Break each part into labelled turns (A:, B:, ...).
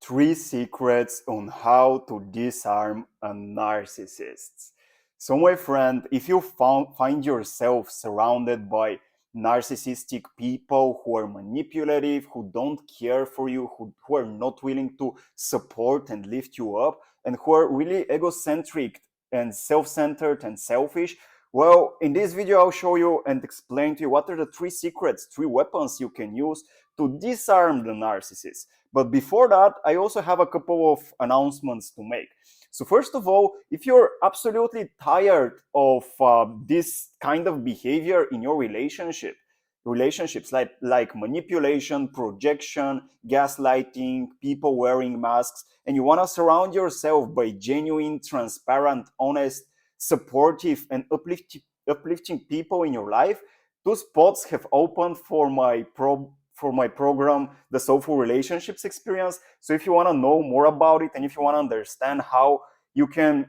A: 3 secrets on how to disarm a narcissist. So, my friend, if you find yourself surrounded by narcissistic people who are manipulative, who don't care for you, who are not willing to support and lift you up, and who are really egocentric and self-centered and selfish, well, in this video, I'll show you and explain to you what are the 3 secrets, 3 weapons you can use to disarm the narcissist. But before that, I also have a couple of announcements to make. So first of all, if you're absolutely tired of this kind of behavior in your relationships like manipulation, projection, gaslighting, people wearing masks, and you want to surround yourself by genuine, transparent, honest, supportive, and uplifting people in your life, 2 spots have opened for my program, the Soulful Relationships Experience. So if you want to know more about it and if you want to understand how you can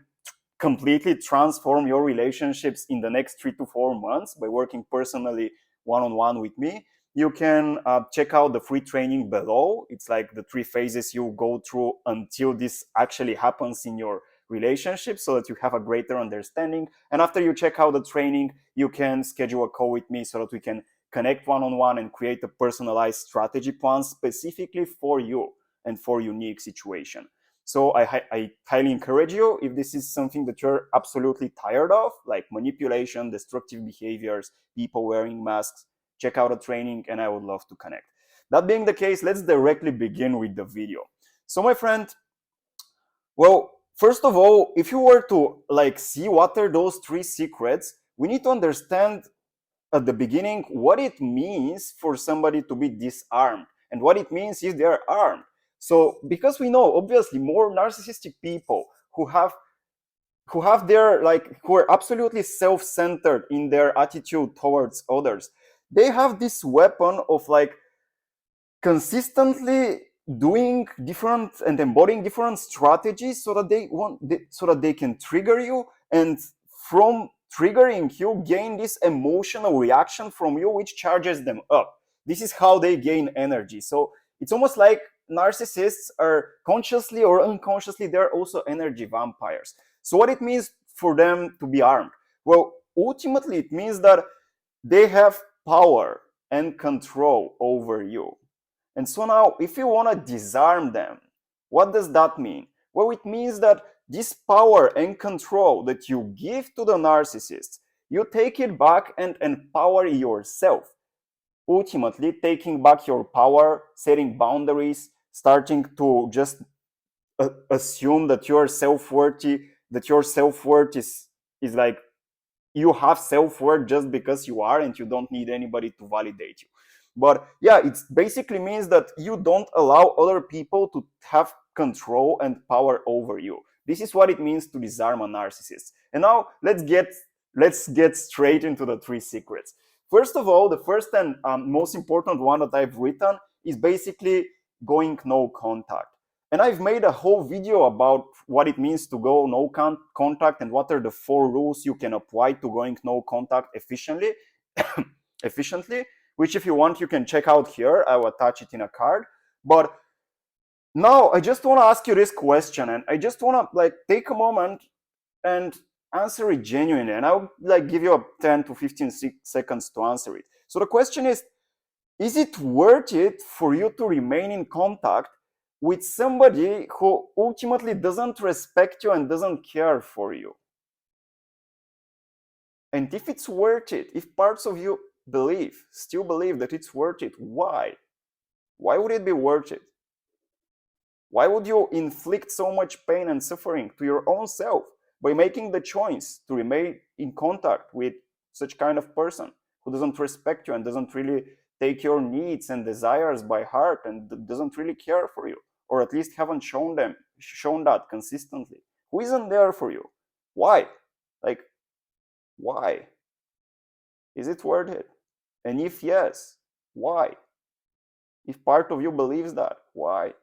A: completely transform your relationships in the next 3 to 4 months by working personally one-on-one with me, you can check out the free training below. It's like the 3 phases you go through until this actually happens in your relationship so that you have a greater understanding. And after you check out the training, you can schedule a call with me so that we can connect one-on-one and create a personalized strategy plan specifically for you and for unique situation. So I highly encourage you, if this is something that you're absolutely tired of, like manipulation, destructive behaviors, people wearing masks, check out a training and I would love to connect. That being the case, let's directly begin with the video. So my friend, well, first of all, if you were to see what are those 3 secrets, we need to understand at the beginning what it means for somebody to be disarmed and what it means if they're armed. So because we know obviously more narcissistic people who are absolutely self-centered in their attitude towards others, they have this weapon of consistently doing different and embodying different strategies so that they can trigger you, and from triggering you gain this emotional reaction from you which charges them up. This is how they gain energy. So it's almost like narcissists are consciously or unconsciously, they're also energy vampires. So what it means for them to be armed? Well, ultimately it means that they have power and control over you. And so now, if you want to disarm them, what does that mean? Well, it means that this power and control that you give to the narcissist, you take it back and empower yourself. Ultimately, taking back your power, setting boundaries, starting to just assume that you're self-worthy, that your self-worth is like you have self-worth just because you are and you don't need anybody to validate you. But yeah, it basically means that you don't allow other people to have control and power over you. This is what it means to disarm a narcissist. And now let's get straight into the 3 secrets. First of all, the first and most important one that I've written is basically going no contact. And I've made a whole video about what it means to go no contact and what are the 4 rules you can apply to going no contact efficiently, which if you want, you can check out here. I will attach it in a card. But now I just want to ask you this question, and I just want to take a moment and answer it genuinely. And I'll give you 10 to 15 seconds to answer it. So the question is it worth it for you to remain in contact with somebody who ultimately doesn't respect you and doesn't care for you? And if it's worth it, if parts of you still believe that it's worth it, why? Why would it be worth it? Why would you inflict so much pain and suffering to your own self by making the choice to remain in contact with such kind of person who doesn't respect you and doesn't really take your needs and desires by heart and doesn't really care for you, or at least haven't shown that consistently? Who isn't there for you? Why? Why? Is it worth it? And if yes, why? If part of you believes that, why?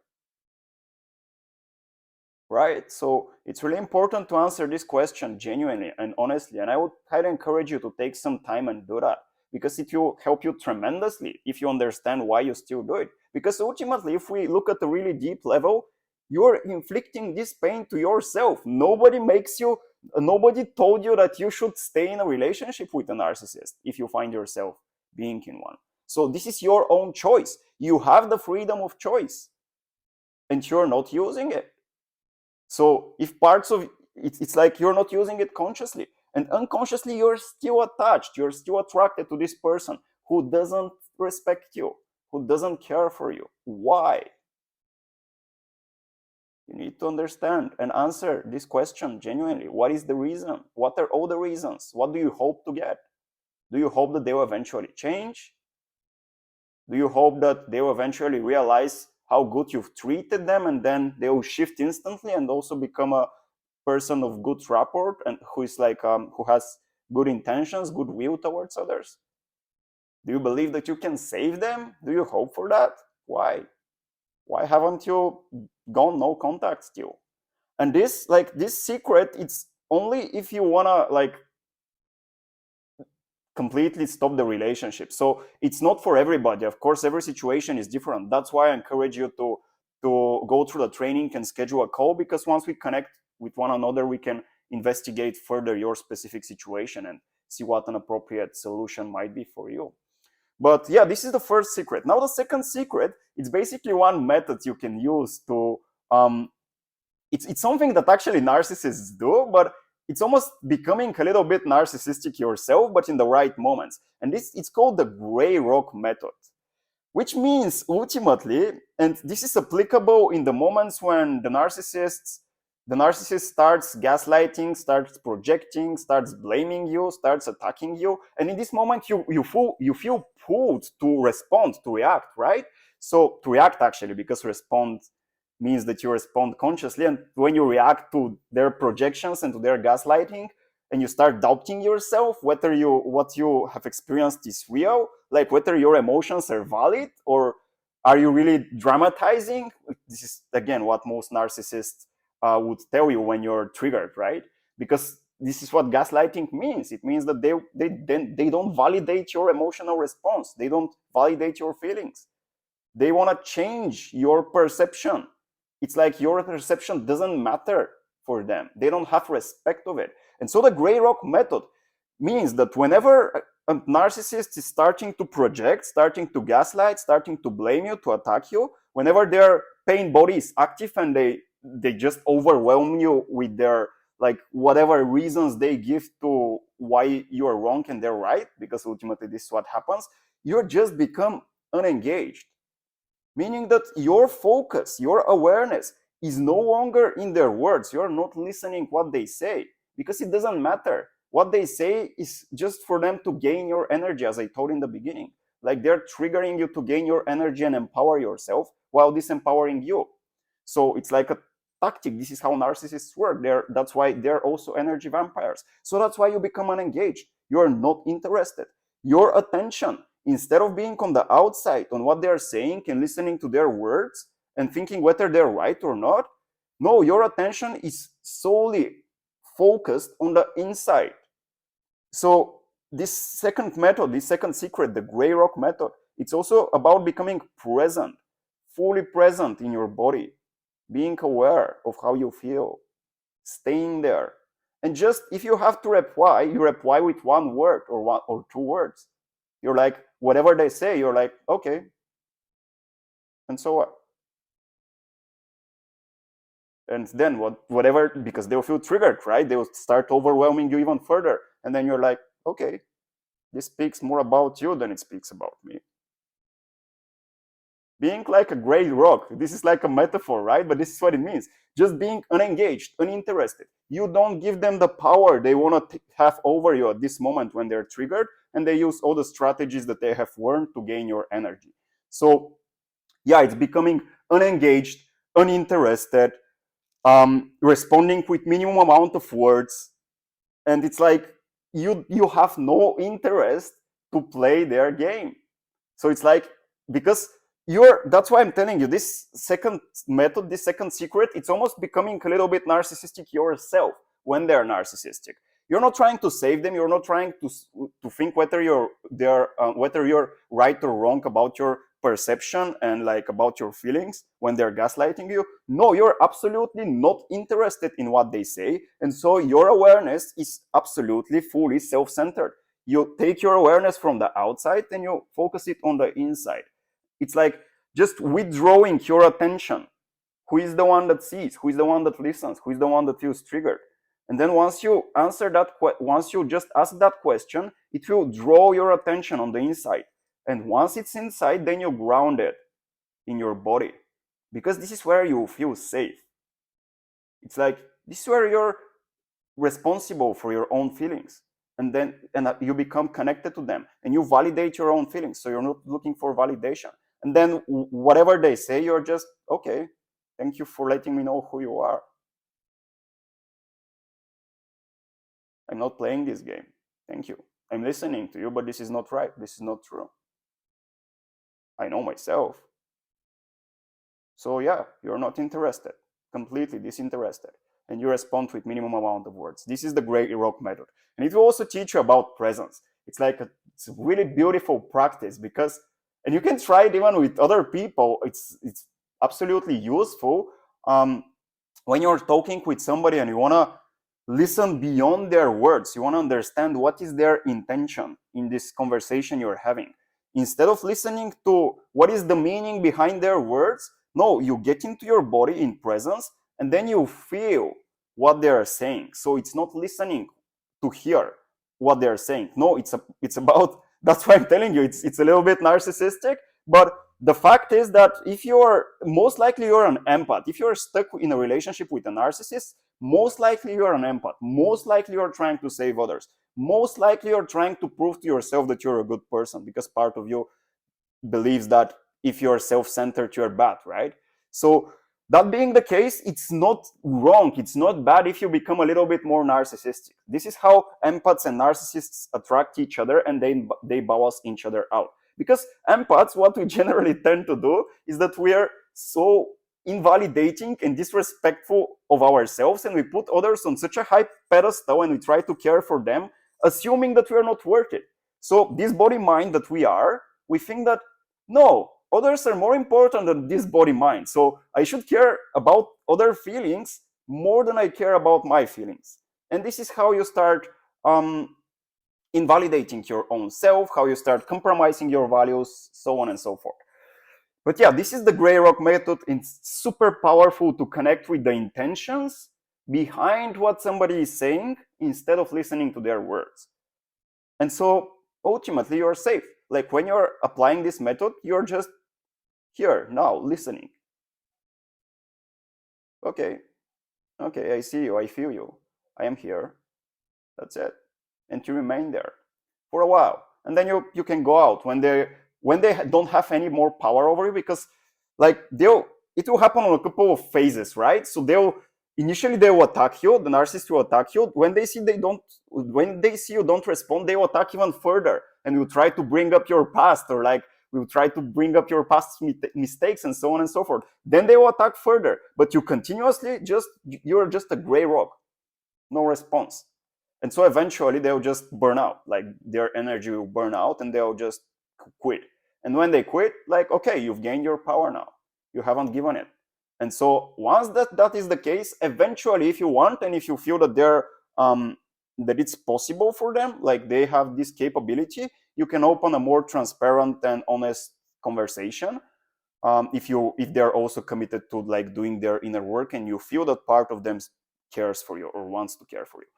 A: Right? So it's really important to answer this question genuinely and honestly. And I would highly encourage you to take some time and do that, because it will help you tremendously if you understand why you still do it. Because ultimately, if we look at a really deep level, You're inflicting this pain to yourself. Nobody told you that you should stay in a relationship with a narcissist if you find yourself being in one. So this is your own choice. You have the freedom of choice and you're not using it. So if parts of it's like you're not using it consciously, and unconsciously you're still attached, you're still attracted to this person who doesn't respect you, who doesn't care for you. Why? You need to understand and answer this question genuinely. What is the reason? What are all the reasons? What do you hope to get? Do you hope that they will eventually change? Do you hope that they will eventually realize how good you've treated them and then they will shift instantly and also become a person of good rapport and who is like who has good intentions, goodwill towards others? Do you believe that you can save them? Do you hope for that? Why? Why haven't you gone no contact still? And this secret, it's only if you wanna like completely stop the relationship. So it's not for everybody. Of course, every situation is different. That's why I encourage you to go through the training and schedule a call, because once we connect with one another, we can investigate further your specific situation and see what an appropriate solution might be for you. But yeah, this is the first secret. Now the second secret, it's basically one method you can use to it's something that actually narcissists do, but it's almost becoming a little bit narcissistic yourself, but in the right moments. And it's called the gray rock method, which means ultimately, and this is applicable in the moments when the narcissist starts gaslighting, starts projecting, starts blaming you, starts attacking you. And in this moment, you feel pulled to respond, to react, right? So to react actually, because respond means that you respond consciously. And when you react to their projections and to their gaslighting, and you start doubting yourself, whether what you have experienced is real, like whether your emotions are valid, or are you really dramatizing? This is again what most narcissists would tell you when you're triggered, right? Because this is what gaslighting means. It means that they don't validate your emotional response. They don't validate your feelings. They want to change your perception. It's like your perception doesn't matter for them. They don't have respect of it. And so the gray rock method means that whenever a narcissist is starting to project, starting to gaslight, starting to blame you, to attack you, whenever their pain body is active and they just overwhelm you with their like whatever reasons they give to why you are wrong and they're right, because ultimately this is what happens, you just become unengaged. Meaning that your focus, your awareness is no longer in their words. You're not listening what they say, because it doesn't matter. What they say is just for them to gain your energy, as I told in the beginning. Like they're triggering you to gain your energy and empower yourself while disempowering you. So it's like a tactic. This is how narcissists work. That's why they're also energy vampires. So that's why you become unengaged. You're not interested. Your attention, instead of being on the outside on what they're saying and listening to their words and thinking whether they're right or not, no, your attention is solely focused on the inside. So this second method, this second secret, the gray rock method, it's also about becoming present, fully present in your body, being aware of how you feel, staying there. And just if you have to reply, you reply with one word or two words. You're like, whatever they say, you're like, okay. And so what? And then whatever, because they'll feel triggered, right? They'll start overwhelming you even further. And then you're like, okay, this speaks more about you than it speaks about me. Being like a gray rock, this is like a metaphor, right? But this is what it means. Just being unengaged, uninterested. You don't give them the power they want to have over you at this moment when they're triggered, and they use all the strategies that they have learned to gain your energy. So yeah, it's becoming unengaged, uninterested, responding with minimum amount of words, and it's like you have no interest to play their game. So it's like, because that's why I'm telling you, this second method, this second secret, it's almost becoming a little bit narcissistic yourself when they're narcissistic. You're not trying to save them. You're not trying to think whether you're right or wrong about your perception and like about your feelings when they're gaslighting you. No, you're absolutely not interested in what they say. And so your awareness is absolutely fully self-centered. You take your awareness from the outside and you focus it on the inside. It's like just withdrawing your attention. Who is the one that sees? Who is the one that listens? Who is the one that feels triggered? And then once you answer that, once you just ask that question, it will draw your attention on the inside. And once it's inside, then you ground it in your body, because this is where you feel safe. It's like this is where you're responsible for your own feelings, and then you become connected to them, and you validate your own feelings. So you're not looking for validation. And then whatever they say, you're just okay. Thank you for letting me know who you are. I'm not playing this game. Thank you. I'm listening to you, but this is not right. This is not true. I know myself. So yeah, you're not interested, completely disinterested. And you respond with minimum amount of words. This is the Grey Rock method. And it will also teach you about presence. It's like it's a really beautiful practice because, and you can try it even with other people. It's absolutely useful when you're talking with somebody and you want to listen beyond their words. You want to understand what is their intention in this conversation you're having. Instead of listening to what is the meaning behind their words, no, you get into your body in presence and then you feel what they are saying. So it's not listening to hear what they're saying. No, it's about, that's why I'm telling you, it's a little bit narcissistic, but the fact is that if you're, most likely you're an empath. If you're stuck in a relationship with a narcissist, most likely you're an empath. Most likely you're trying to save others. Most likely you're trying to prove to yourself that you're a good person, because part of you believes that if you're self-centered, you're bad, right? So that being the case, it's not wrong. It's not bad if you become a little bit more narcissistic. This is how empaths and narcissists attract each other, and they balance each other out. Because empaths, what we generally tend to do is that we are so invalidating and disrespectful of ourselves, and we put others on such a high pedestal and we try to care for them, assuming that we are not worth it. So this body mind that we think that no, others are more important than this body mind. So I should care about other feelings more than I care about my feelings. And this is how you start invalidating your own self, how you start compromising your values, so on and so forth. But yeah, this is the Grey Rock method. It's super powerful to connect with the intentions behind what somebody is saying instead of listening to their words. And so ultimately you're safe. Like when you're applying this method, you're just here, now, listening. Okay, I see you, I feel you, I am here. That's it. And you remain there for a while. And then you can go out when they don't have any more power over you, because like it will happen on a couple of phases, right? So initially they will attack you, the narcissist will attack you. When they see you don't respond, they will attack even further and will try to bring up your past, or like will try to bring up your past mistakes and so on and so forth. Then they will attack further, but you're just a gray rock, no response. And so eventually they'll just burn out, like their energy will burn out and they'll just quit. And when they quit, like, okay, you've gained your power now. You haven't given it. And so once that is the case, eventually, if you want and if you feel that that it's possible for them, like they have this capability, you can open a more transparent and honest conversation. If they're also committed to like doing their inner work and you feel that part of them cares for you or wants to care for you.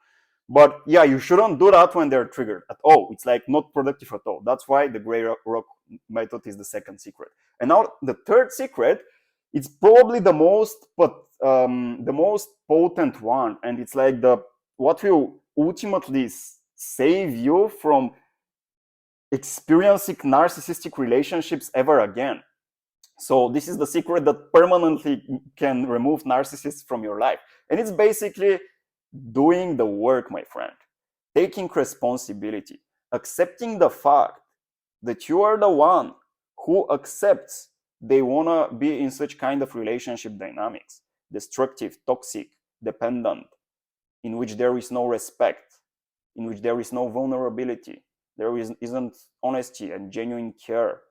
A: But yeah, you shouldn't do that when they're triggered at all. It's like not productive at all. That's why the Grey Rock method is the second secret. And now the third secret, it's probably the most potent one, and it's like what will ultimately save you from experiencing narcissistic relationships ever again. So this is the secret that permanently can remove narcissists from your life. And it's basically doing the work, my friend. Taking responsibility. Accepting the fact that you are the one who accepts they want to be in such kind of relationship dynamics. Destructive, toxic, dependent, in which there is no respect, in which there is no vulnerability, there isn't honesty and genuine care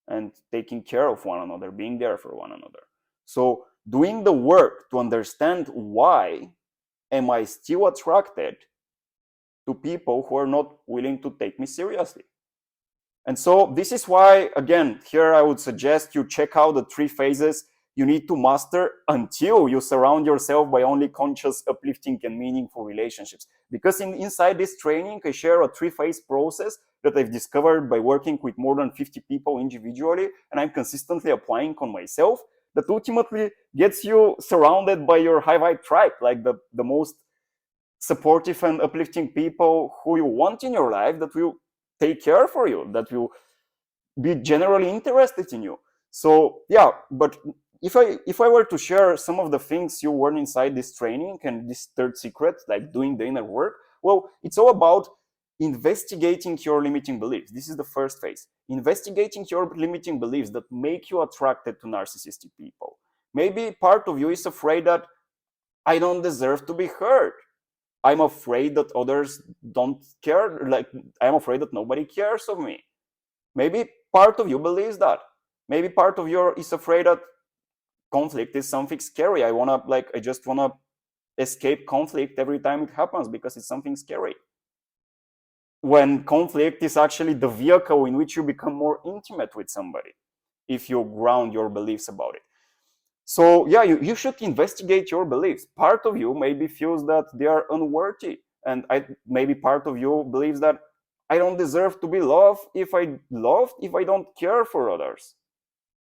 A: and taking care of one another, being there for one another. So doing the work to understand why am I still attracted to people who are not willing to take me seriously. And so this is why, again, here I would suggest you check out the 3 phases you need to master until you surround yourself by only conscious, uplifting, and meaningful relationships. Because inside this training, I share a 3-phase process that I've discovered by working with more than 50 people individually, and I'm consistently applying on myself, that ultimately gets you surrounded by your high vibe tribe, like the most supportive and uplifting people who you want in your life, that will take care for you, that will be generally interested in you. So yeah, but if I were to share some of the things you learn inside this training and this 3rd secret, like doing the inner work, well, it's all about investigating your limiting beliefs. This is the 1st phase. Investigating your limiting beliefs that make you attracted to narcissistic people. Maybe part of you is afraid that I don't deserve to be heard. I'm afraid that others don't care. Like, I'm afraid that nobody cares of me. Maybe part of you believes that. Maybe part of you is afraid that conflict is something scary. I just wanna escape conflict every time it happens because it's something scary. When conflict is actually the vehicle in which you become more intimate with somebody, if you ground your beliefs about it. So yeah, you should investigate your beliefs. Part of you maybe feels that they are unworthy, and maybe part of you believes that I don't deserve to be loved if I don't care for others.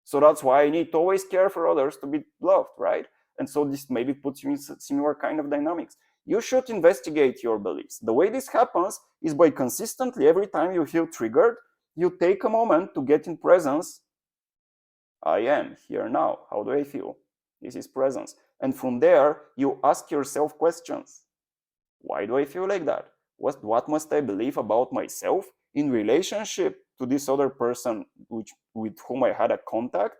A: So that's why I need to always care for others to be loved, right? And so this maybe puts you in similar kind of dynamics. You should investigate your beliefs. The way this happens is by consistently, every time you feel triggered, you take a moment to get in presence. I am here now. How do I feel? This is presence. And from there, you ask yourself questions. Why do I feel like that? What must I believe about myself in relationship to this other person with whom I had a contact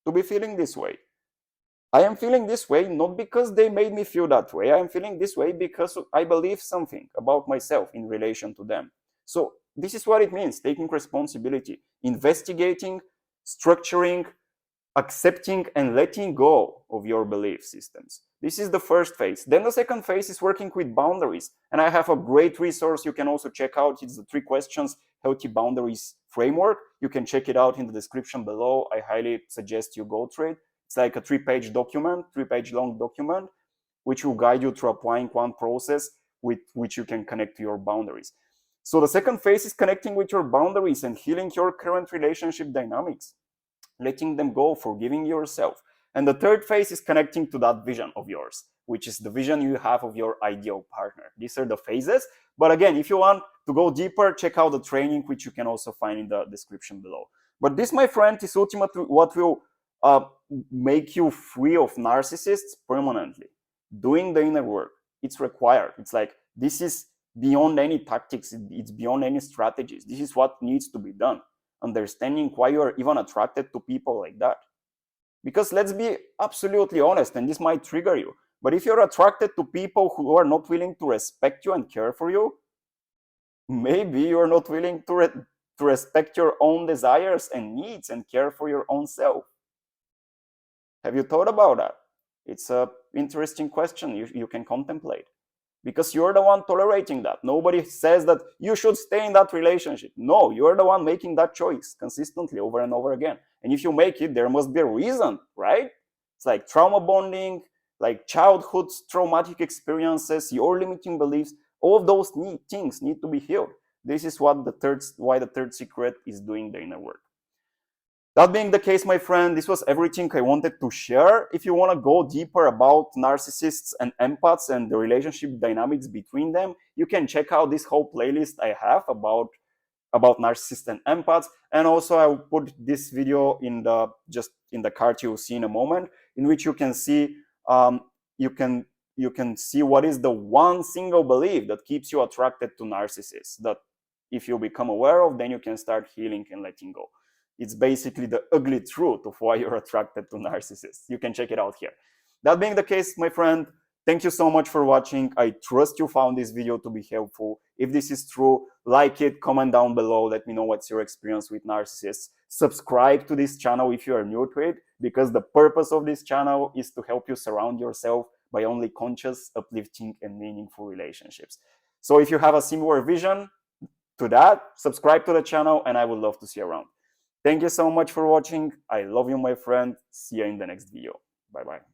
A: to be feeling this way? I am feeling this way not because they made me feel that way. I am feeling this way because I believe something about myself in relation to them. So this is what it means, taking responsibility, investigating, structuring, accepting, and letting go of your belief systems. This is the 1st phase. Then the 2nd phase is working with boundaries. And I have a great resource you can also check out. It's the 3 questions healthy boundaries framework. You can check it out in the description below. I highly suggest you go through it. It's like a 3-page document, 3-page long document, which will guide you through applying one process with which you can connect to your boundaries. So the 2nd phase is connecting with your boundaries and healing your current relationship dynamics, letting them go, forgiving yourself. And the 3rd phase is connecting to that vision of yours, which is the vision you have of your ideal partner. These are the phases. But again, if you want to go deeper, check out the training, which you can also find in the description below. But this, my friend, is ultimately what will make you free of narcissists permanently. Doing the inner work, it's required. It's like, this is beyond any tactics. It's beyond any strategies. This is what needs to be done. Understanding why you are even attracted to people like that. Because let's be absolutely honest, and this might trigger you, but if you're attracted to people who are not willing to respect you and care for you, maybe you're not willing to respect your own desires and needs and care for your own self. Have you thought about that? It's an interesting question you can contemplate. Because you're the one tolerating that. Nobody says that you should stay in that relationship. No, you're the one making that choice consistently over and over again. And if you make it, there must be a reason, right? It's like trauma bonding, like childhood traumatic experiences, your limiting beliefs. All of those things need to be healed. This is why the 3rd secret is doing the inner work. That being the case, my friend, this was everything I wanted to share. If you want to go deeper about narcissists and empaths and the relationship dynamics between them, you can check out this whole playlist I have about narcissists and empaths. And also I will put this video in the card you'll see in a moment, in which you can see you can see what is the one single belief that keeps you attracted to narcissists, that if you become aware of, then you can start healing and letting go. It's basically the ugly truth of why you're attracted to narcissists. You can check it out here. That being the case, my friend, thank you so much for watching. I trust you found this video to be helpful. If this is true, like it, comment down below. Let me know what's your experience with narcissists. Subscribe to this channel if you are new to it, because the purpose of this channel is to help you surround yourself by only conscious, uplifting, and meaningful relationships. So if you have a similar vision to that, subscribe to the channel, and I would love to see you around. Thank you so much for watching. I love you, my friend. See you in the next video. Bye-bye.